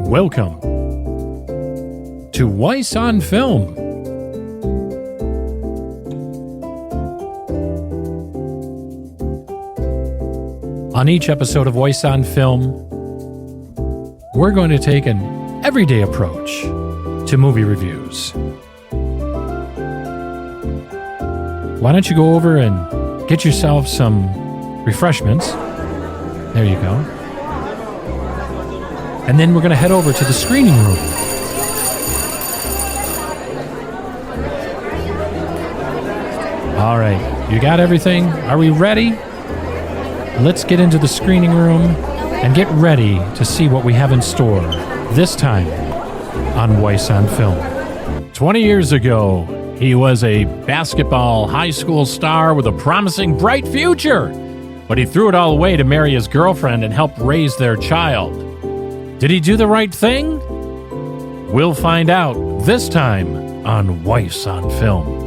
Welcome to Weiss on Film. On each episode of Weiss on Film, we're going to take an everyday approach to movie reviews. Why don't you go over and get yourself some refreshments? There you go. And then we're going to head over to the screening room. All right, you got everything? Are we ready? Let's get into the screening room and get ready to see what we have in store this time on Weiss on Film. 20 years ago, he was a basketball high school star with a promising bright future, but he threw it all away to marry his girlfriend and help raise their child. Did he do the right thing? We'll find out this time on Weiss on Film.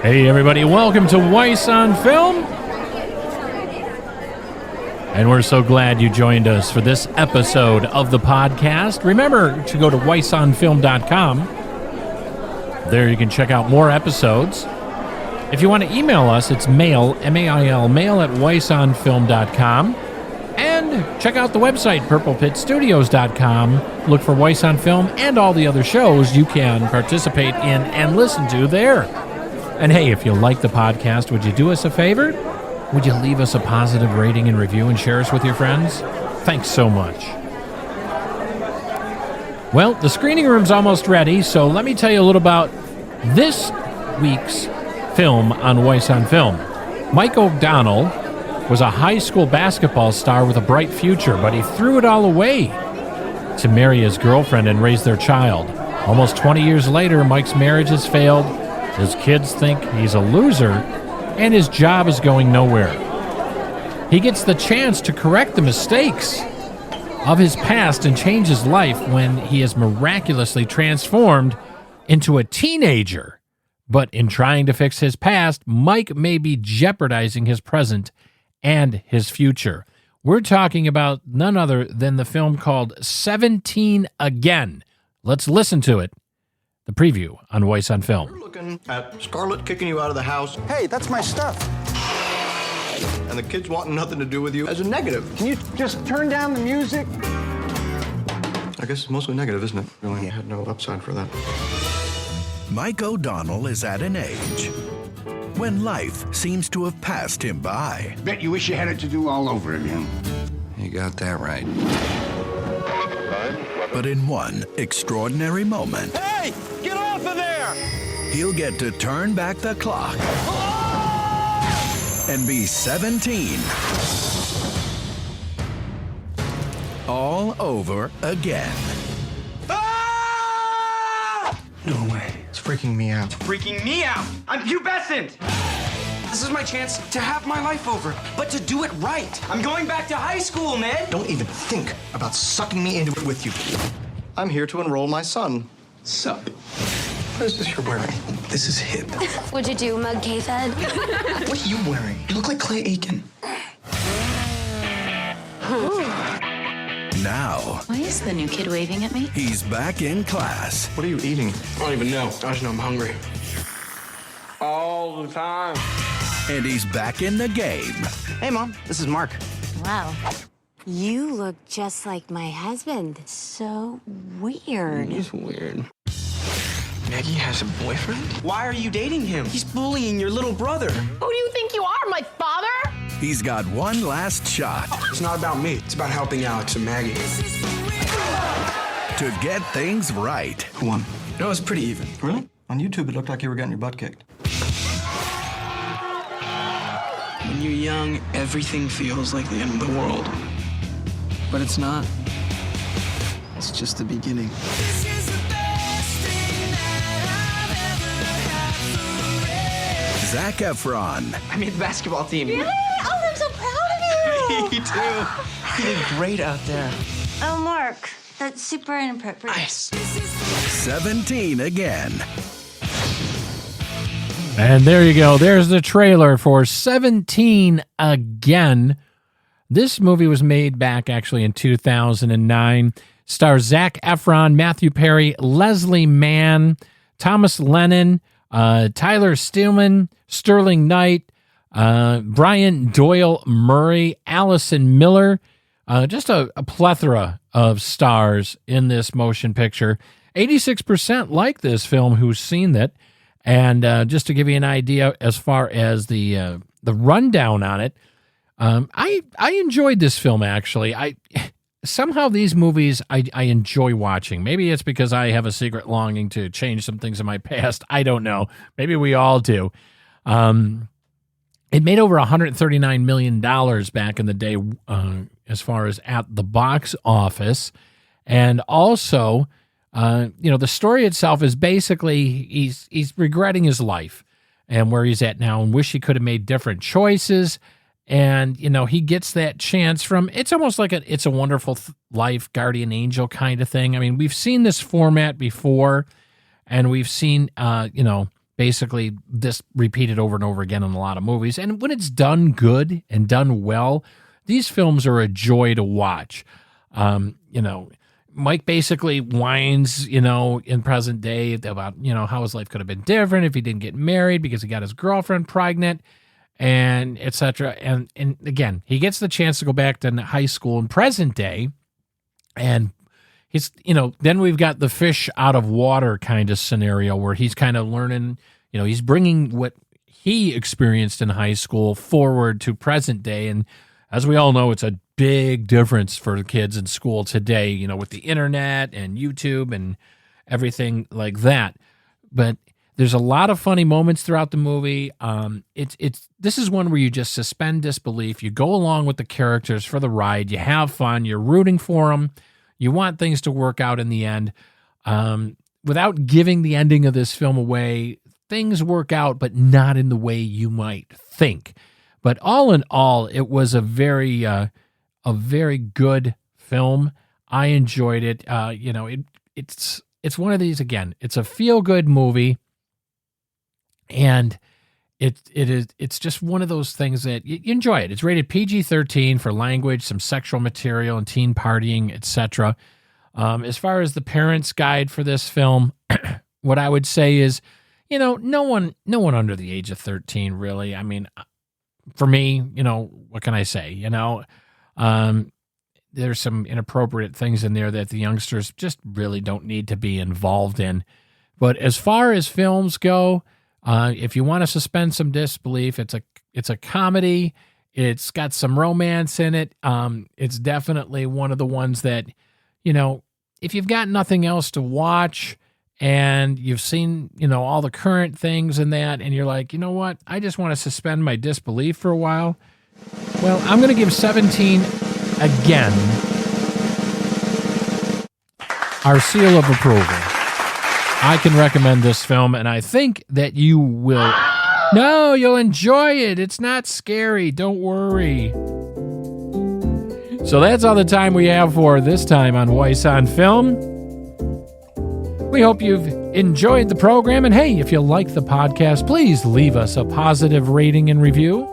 Hey everybody, welcome to Weiss on Film. And we're so glad you joined us for this episode of the podcast. Remember to go to weissonfilm.com. There you can check out more episodes. If you want to email us, it's mail, M-A-I-L, mail at weissonfilm.com. And check out the website, purplepitstudios.com. Look for Weiss on Film and all the other shows you can participate in and listen to there. And hey, if you like the podcast, would you do us a favor? Would you leave us a positive rating and review and share us with your friends? Thanks so much. Well, the screening room's almost ready, so let me tell you a little about this week's film on Weiss on Film. Mike O'Donnell was a high school basketball star with a bright future, but he threw it all away to marry his girlfriend and raise their child. Almost 20 years later, Mike's marriage has failed. His kids think he's a loser, and his job is going nowhere. He gets the chance to correct the mistakes of his past and change his life when he is miraculously transformed into a teenager. But in trying to fix his past, Mike may be jeopardizing his present and his future. We're talking about none other than the film called 17 Again. Let's listen to it. The preview on Weiss on Film. We're looking at Scarlett kicking you out of the house. Hey, that's my stuff. And the kids wanting nothing to do with you as a negative. Can you just turn down the music? I guess it's mostly negative, isn't it? Really had no upside for that. Mike O'Donnell is at an age when life seems to have passed him by. Bet you wish you had it to do all over again. You got that right. But in one extraordinary moment, Hey, get off of there! he'll get to turn back the clock and be 17. All over again. No way. It's freaking me out. Freaking me out. I'm pubescent. This is my chance to have my life over, but to do it right. I'm going back to high school, Ned. Don't even think about sucking me into it with you. I'm here to enroll my son. Sup? What is this you're wearing? This is hip. What'd you do, mug cave head? What are you wearing? You look like Clay Aiken. Now, Why is the new kid waving at me? he's back in class. What are you eating? I don't even know. I just know I'm hungry. All the time. And he's back in the game. Hey, Mom. This is Mark. Wow. You look just like my husband. So weird. He's weird. Maggie has a boyfriend? Why are you dating him? He's bullying your little brother. Who do you think you are, my father? He's got one last shot It's not about me. It's about helping Alex and Maggie. to get things right. Who won? No, it's pretty even. Really? On YouTube, it looked like you were getting your butt kicked. When you're young, everything feels like the end of the world. But it's not. It's just the beginning. Zac Efron. I made the basketball team. Really? Oh, I'm so proud of you. Me too. You did great out there. Oh, Mark, That's super inappropriate. 17 again. And there you go. There's the trailer for 17 Again. This movie was made back actually in 2009. Stars Zac Efron, Matthew Perry, Leslie Mann, Thomas Lennon, Tyler Stillman, Sterling Knight, Brian Doyle Murray, Allison Miller. Just a plethora of stars in this motion picture. 86% like this film who's seen it. And just to give you an idea as far as the rundown on it, I enjoyed this film, actually. Somehow these movies I enjoy watching. Maybe it's because I have a secret longing to change some things in my past. I don't know. Maybe we all do. It made over $139 million back in the day as far as at the box office. And also, the story itself is basically he's regretting his life and where he's at now and wish he could have made different choices. And, he gets that chance from, it's almost like It's a Wonderful Life, Guardian Angel kind of thing. I mean, we've seen this format before, and we've seen, basically this repeated over and over again in a lot of movies. And when it's done good and done well, these films are a joy to watch. Mike basically whines, in present day about, how his life could have been different if he didn't get married because he got his girlfriend pregnant, and etc. And again, he gets the chance to go back to high school in present day, and he's, then we've got the fish out of water kind of scenario where he's kind of learning, he's bringing what he experienced in high school forward to present day. And as we all know, it's a big difference for the kids in school today, with the internet and YouTube and everything like that. But there's a lot of funny moments throughout the movie. This is one where you just suspend disbelief. You go along with the characters for the ride. You have fun. You're rooting for them. You want things to work out in the end. Without giving the ending of this film away, things work out, but not in the way you might think. But all in all, it was a very good film. I enjoyed it. It's one of these, again, it's a feel-good movie, and it's just one of those things that you enjoy it. It's rated PG-13 for language, some sexual material, and teen partying, etc. As far as the parents' guide for this film, what I would say is, no one under the age of 13 really. I mean, for me, what can I say? There's some inappropriate things in there that the youngsters just really don't need to be involved in. But as far as films go, if you want to suspend some disbelief, it's a comedy. It's got some romance in it. It's definitely one of the ones that, if you've got nothing else to watch and you've seen, all the current things in that, and you're like, you know what, I just want to suspend my disbelief for a while. Well, I'm going to give 17 Again our seal of approval. I can recommend this film, and I think that you will. No, you'll enjoy it. It's not scary. Don't worry. So that's all the time we have for this time on Weiss on Film. We hope you've enjoyed the program. And hey, if you like the podcast, please leave us a positive rating and review.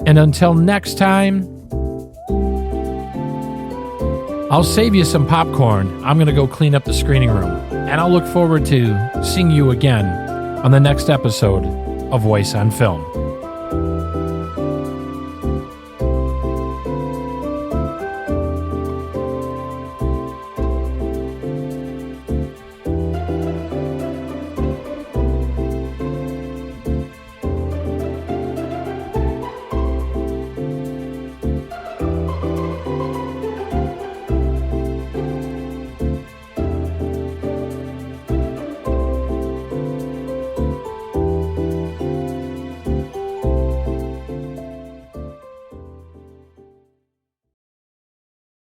And until next time, I'll save you some popcorn. I'm going to go clean up the screening room. And I'll look forward to seeing you again on the next episode of Weiss on Film.